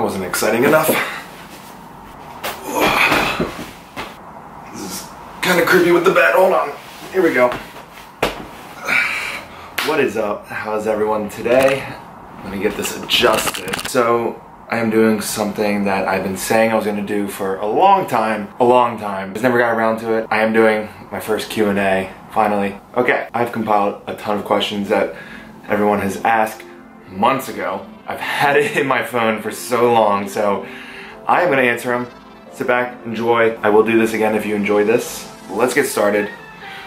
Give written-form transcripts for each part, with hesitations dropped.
wasn't exciting enough. This is kind of creepy with the bed. Hold on. Here we go. What is up? How's everyone today? Let me get this adjusted. So I am doing something that I've been saying I was going to do for a long time. Just never got around to it. I am doing my first Q&A, finally. Okay, I've compiled a ton of questions that everyone has asked months ago. I've had it in my phone for so long, so I am going to answer them. Sit back, enjoy. I will do this again if you enjoy this. Let's get started.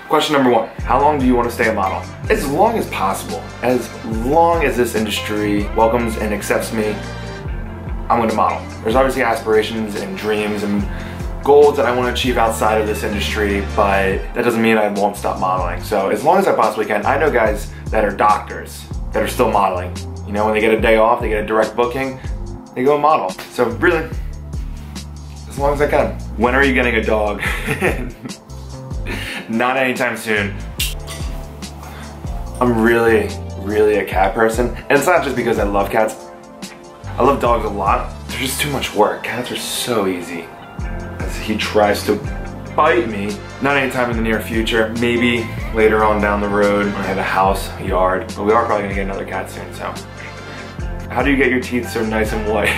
Question number one, how long do you want to stay a model? As long as possible. As long as this industry welcomes and accepts me, I'm going to model. There's obviously aspirations and dreams and goals that I want to achieve outside of this industry, but that doesn't mean I won't stop modeling. So as long as I possibly can. I know guys that are doctors that are still modeling. You know, when they get a day off, they get a direct booking, they go and model. So really, as long as I can. When are you getting a dog? Not anytime soon. I'm really a cat person. And it's not just because I love cats. I love dogs a lot. They're just too much work. Cats are so easy. As he tries to bite me. Not anytime in the near future. Maybe later on down the road when I have a house, a yard. But we are probably gonna get another cat soon, so. How do you get your teeth so nice and white?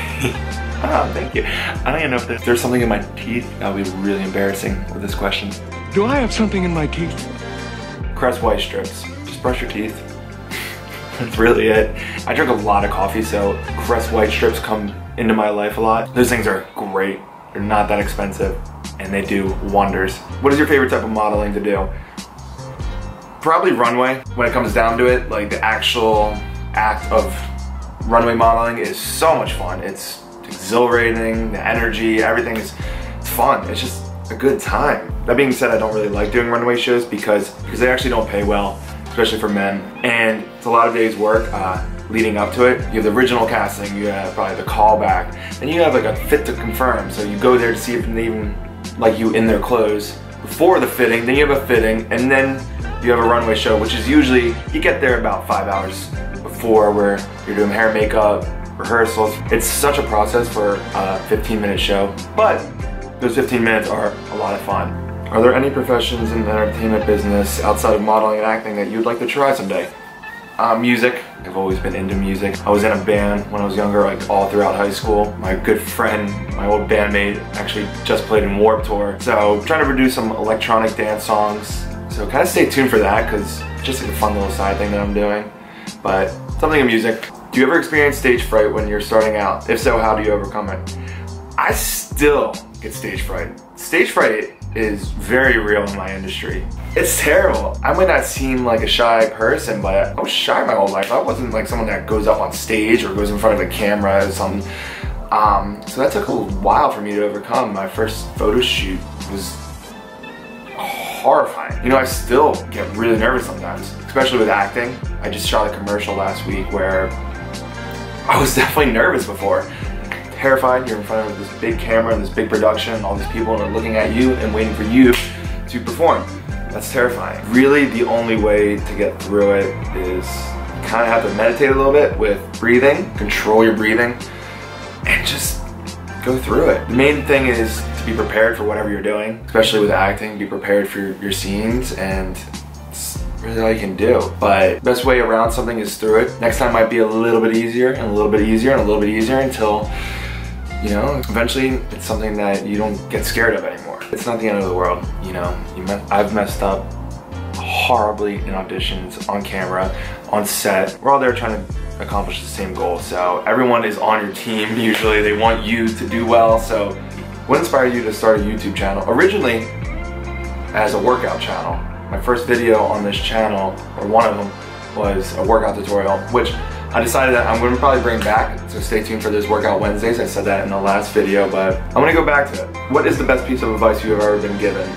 Oh, thank you. I don't even know if there's something in my teeth. That would be really embarrassing with this question. Do I have something in my teeth? Crest white strips. Just brush your teeth. That's really it. I drink a lot of coffee, so Crest white strips come into my life a lot. Those things are great. They're not that expensive, and they do wonders. What is your favorite type of modeling to do? Probably runway. When it comes down to it, like the actual act of runway modeling is so much fun. It's exhilarating, the energy, everything is fun. It's just a good time. That being said, I don't really like doing runway shows because they actually don't pay well, especially for men, and it's a lot of days work leading up to it. You have the original casting, you have probably the callback, then you have like a fit to confirm, so you go there to see if they even like you in their clothes before the fitting, then you have a fitting, and then you have a runway show, which is usually, you get there about 5 hours before, where you're doing hair, makeup, rehearsals. It's such a process for a 15-minute show, but those 15 minutes are a lot of fun. Are there any professions in the entertainment business outside of modeling and acting that you'd like to try someday? Music. I've always been into music. I was in a band when I was younger, like all throughout high school. My good friend, my old bandmate, actually just played in Warped Tour. So I'm trying to produce some electronic dance songs. So kind of stay tuned for that, because it's just like a fun little side thing that I'm doing. But something in music. Do you ever experience stage fright when you're starting out? If so, how do you overcome it? I still get stage fright. Stage fright is very real in my industry. It's terrible. I might not seem like a shy person, but I was shy my whole life. I wasn't like someone that goes up on stage or goes in front of the camera or something. So that took a while for me to overcome. My first photo shoot was horrifying. You know, I still get really nervous sometimes, especially with acting. I just shot a commercial last week where I was definitely nervous before. Terrified, you're in front of this big camera and this big production and all these people are looking at you and waiting for you to perform. That's terrifying. Really, the only way to get through it is you kind of have to meditate a little bit with breathing, control your breathing, and just go through it. The main thing is to be prepared for whatever you're doing, especially with acting. Be prepared for your scenes, and it's really all you can do. But best way around something is through it. Next time might be a little bit easier and a little bit easier and a little bit easier until, you know, eventually it's something that you don't get scared of anymore. It's not the end of the world, you know. I've messed up horribly in auditions, on camera, on set. We're all there trying to accomplish the same goal, so everyone is on your team usually. They want you to do well, so what inspired you to start a YouTube channel? Originally, as a workout channel. My first video on this channel, or one of them, was a workout tutorial, which I decided that I'm going to probably bring back, so stay tuned for those Workout Wednesdays. I said that in the last video, but I'm going to go back to it. What is the best piece of advice you have ever been given?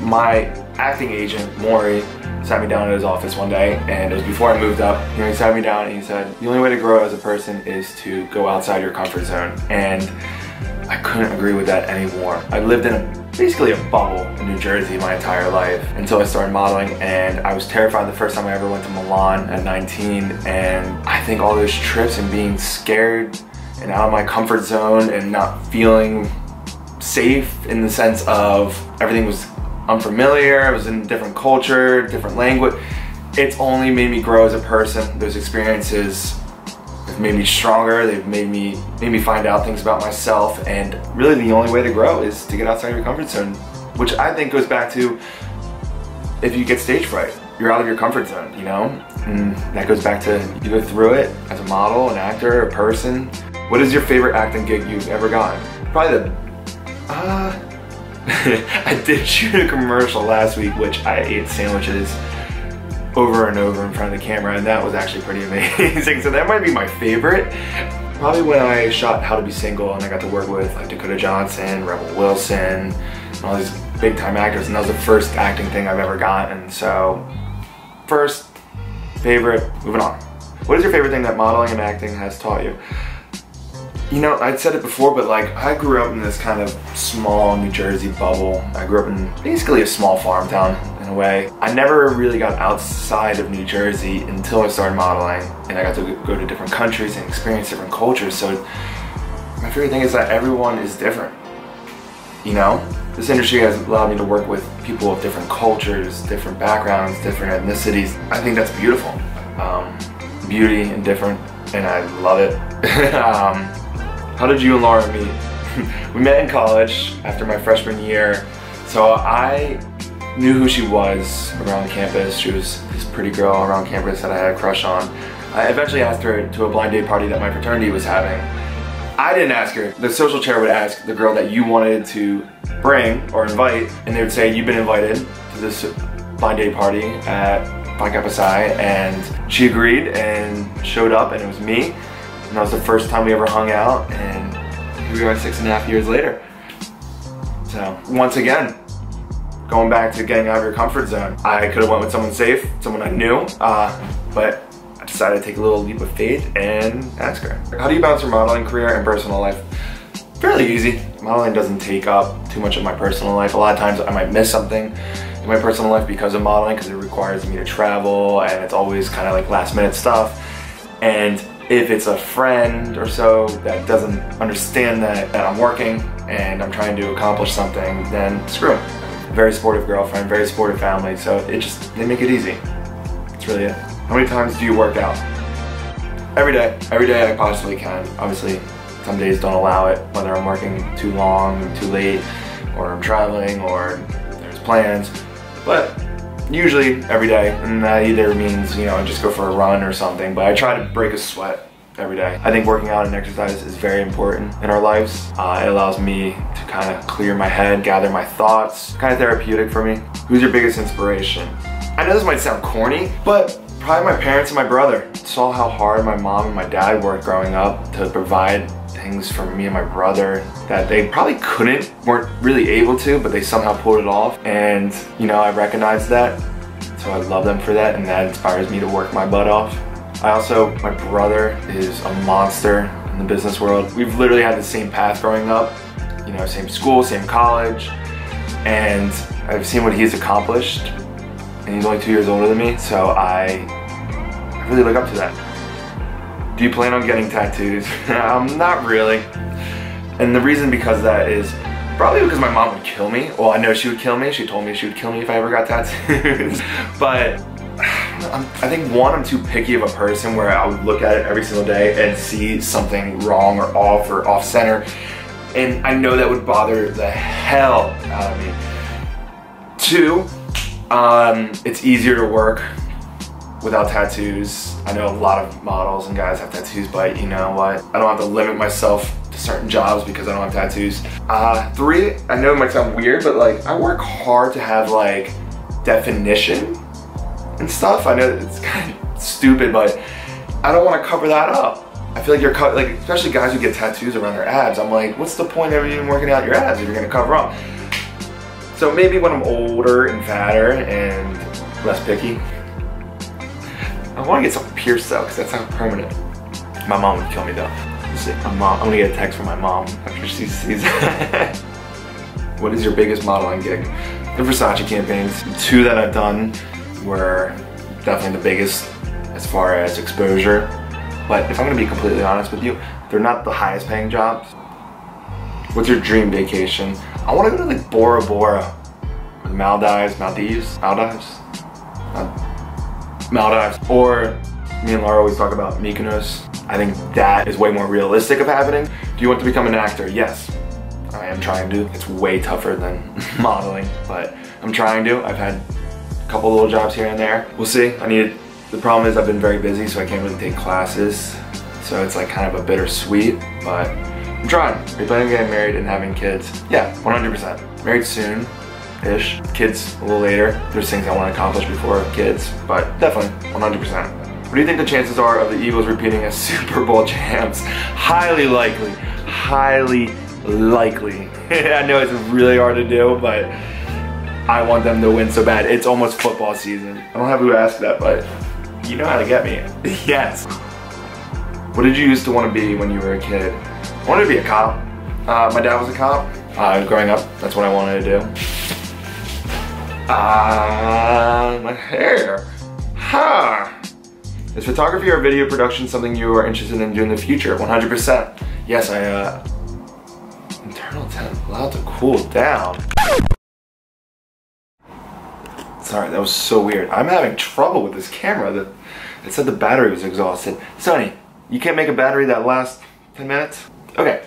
My acting agent, Maury, sat me down at his office one day, and it was before I moved up. You know, he sat me down and he said, the only way to grow as a person is to go outside your comfort zone. And I couldn't agree with that anymore. I lived in basically a bubble in New Jersey my entire life until I started modeling, and I was terrified the first time I ever went to Milan at 19, and I think all those trips and being scared and out of my comfort zone and not feeling safe in the sense of everything was unfamiliar, I was in a different culture, different language. It's only made me grow as a person. Those experiences have made me stronger, they've made me find out things about myself, and really the only way to grow is to get outside your comfort zone, which I think goes back to if you get stage fright, you're out of your comfort zone, you know? And that goes back to you go through it as a model, an actor, a person. What is your favorite acting gig you've ever gotten? Probably the, I did shoot a commercial last week, which I ate sandwiches over and over in front of the camera, and that was actually pretty amazing. So that might be my favorite. Probably when I shot How to Be Single and I got to work with like Dakota Johnson, Rebel Wilson, and all these big time actors, and that was the first acting thing I've ever gotten. So first, favorite, moving on. What is your favorite thing that modeling and acting has taught you? You know, I'd said it before, but like I grew up in this kind of small New Jersey bubble. I grew up in basically a small farm town in a way. I never really got outside of New Jersey until I started modeling, and I got to go to different countries and experience different cultures. So my favorite thing is that everyone is different, you know? This industry has allowed me to work with people of different cultures, different backgrounds, different ethnicities. I think that's beautiful. Beauty and different, and I love it. How did you and Laura meet? We met in college after my freshman year. So I knew who she was around campus. She was this pretty girl around campus that I had a crush on. I eventually asked her to a blind date party that my fraternity was having. I didn't ask her. The social chair would ask the girl that you wanted to bring or invite, and they would say, you've been invited to this blind date party at Phi Kappa Psi, and she agreed and showed up, and it was me. And that was the first time we ever hung out, and here we are 6.5 years later. So once again, going back to getting out of your comfort zone. I could have went with someone safe, someone I knew, but I decided to take a little leap of faith and ask her. How do you balance your modeling career and personal life? Fairly easy. Modeling doesn't take up too much of my personal life. A lot of times I might miss something in my personal life because of modeling, because it requires me to travel, and it's always kind of like last minute stuff. And if it's a friend or so that doesn't understand that I'm working and I'm trying to accomplish something, then screw them. Very supportive girlfriend, very supportive family, so they make it easy. That's really it. How many times do you work out? Every day. Every day I possibly can. Obviously, some days don't allow it, whether I'm working too long, too late, or I'm traveling, or there's plans. But usually every day, and that either means, you know, just go for a run or something, but I try to break a sweat every day. I think working out and exercise is very important in our lives. It allows me to kind of clear my head, gather my thoughts, kind of therapeutic for me. Who's your biggest inspiration? I know this might sound corny, but probably my parents and my brother. Saw how hard my mom and my dad worked growing up to provide things for me and my brother that they probably weren't really able to, but they somehow pulled it off. And, you know, I recognize that, so I love them for that, and that inspires me to work my butt off. My brother is a monster in the business world. We've literally had the same path growing up, you know, same school, same college, and I've seen what he's accomplished, and he's only 2 years older than me, so I really look up to that. Do you plan on getting tattoos? Not really. And the reason because of that is probably because my mom would kill me. Well, I know she would kill me. She told me she would kill me if I ever got tattoos. But I think one, I'm too picky of a person where I would look at it every single day and see something wrong or off center. And I know that would bother the hell out of me. Two, it's easier to work without tattoos. I know a lot of models and guys have tattoos, but you know what? I don't have to limit myself to certain jobs because I don't have tattoos. Three, I know it might sound weird, but like I work hard to have like definition and stuff. I know it's kind of stupid, but I don't want to cover that up. I feel like you're like, especially guys who get tattoos around their abs. I'm like, what's the point of even working out your abs if you're gonna cover up? So maybe when I'm older and fatter and less picky, I want to get something pierced though, because that's not permanent. My mom would kill me though. Let's see, I'm gonna get a text from my mom after she sees that. What is your biggest modeling gig? The Versace campaigns. 2 that I've done were definitely the biggest as far as exposure. But if I'm gonna be completely honest with you, they're not the highest paying jobs. What's your dream vacation? I wanna go to like Bora Bora, or the Maldives, or me and Laura always talk about Mykonos. I think that is way more realistic of happening. Do you want to become an actor? Yes, I am trying to. It's way tougher than modeling, but I'm trying to. I've had a couple little jobs here and there. We'll see. The problem is I've been very busy, so I can't really take classes. So it's like kind of a bittersweet, but I'm trying. Are you planning on getting married and having kids? Yeah, 100%. Married soon-ish. Kids a little later. There's things I want to accomplish before kids, but definitely 100%. What do you think the chances are of the Eagles repeating as Super Bowl champs? Highly likely. Highly likely. I know it's really hard to do, but I want them to win so bad. It's almost football season. I don't have who to ask that, but you know how to get me. Yes. What did you used to want to be when you were a kid? I wanted to be a cop. My dad was a cop. Growing up, that's what I wanted to do. My hair. Huh. Is photography or video production something you are interested in doing in the future? 100%. Yes, internal temp allowed to cool down. Sorry, that was so weird. I'm having trouble with this camera. It said the battery was exhausted. Sonny, you can't make a battery that lasts 10 minutes? Okay.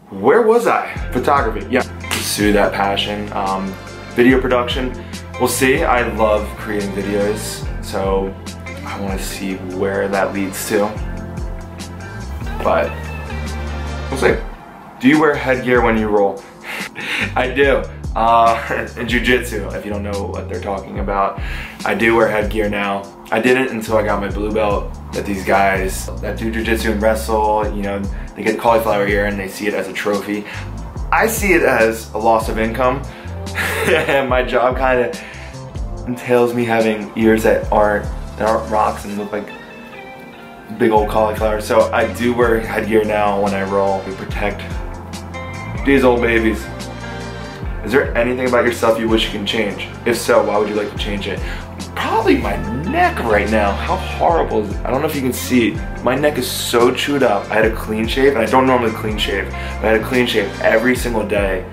Where was I? Photography, yeah. Pursue that passion. Video production, we'll see. I love creating videos, so I want to see where that leads to. But we'll see. Do you wear headgear when you roll? I do. In jiu-jitsu, if you don't know what they're talking about, I do wear headgear now. I didn't until I got my blue belt. That these guys that do jiu-jitsu and wrestle, you know, they get cauliflower ear and they see it as a trophy. I see it as a loss of income. My job kind of entails me having ears that aren't rocks and look like big old cauliflowers. So I do wear headgear now when I roll to protect these old babies. Is there anything about yourself you wish you can change? If so, why would you like to change it? Probably my neck right now. How horrible is it? I don't know if you can see. My neck is so chewed up. I had a clean shave, and I don't normally clean shave, but I had a clean shave every single day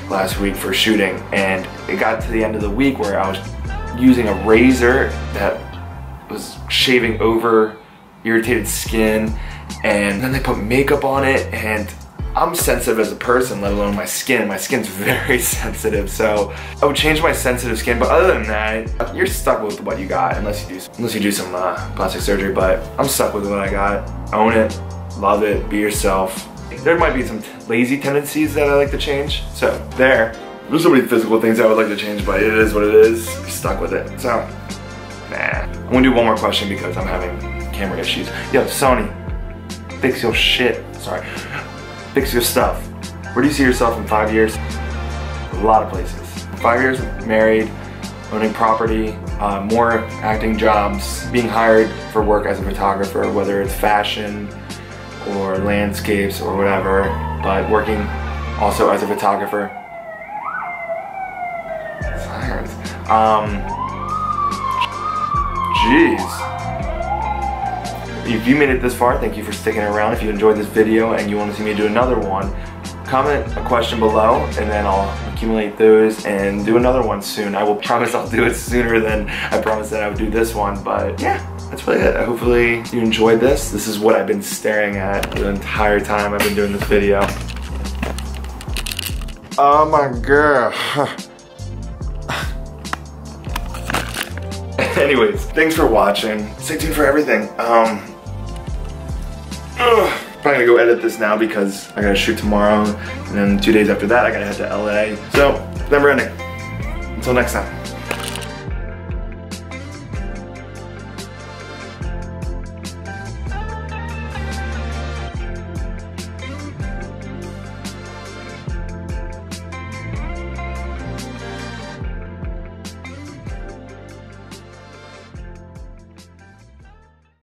last week for shooting, and it got to the end of the week where I was using a razor that was shaving over irritated skin, and then they put makeup on it, and I'm sensitive as a person, let alone my skin. My skin's very sensitive, so I would change my sensitive skin, but other than that, you're stuck with what you got unless you do some plastic surgery, but I'm stuck with what I got. Own it, love it, be yourself. There might be some lazy tendencies that I like to change, so there's so many physical things I would like to change, but it is what it is. You're stuck with it, so nah. I'm gonna do one more question because I'm having camera issues. Yo, Sony, fix your shit. Sorry. Fix your stuff. Where do you see yourself in 5 years? A lot of places. 5 years, married, owning property, more acting jobs, being hired for work as a photographer, whether it's fashion or landscapes or whatever, but working also as a photographer. Sirens. Jeez. If you made it this far, thank you for sticking around. If you enjoyed this video and you want to see me do another one, comment a question below and then I'll accumulate those and do another one soon. I will promise I'll do it sooner than I promised that I would do this one, but yeah, that's really it. Hopefully you enjoyed this. This is what I've been staring at the entire time I've been doing this video. Oh my god. Anyways, thanks for watching. Stay tuned for everything. I'm probably gonna go edit this now because I gotta shoot tomorrow, and then 2 days after that I gotta head to LA. So, never ending. Until next time.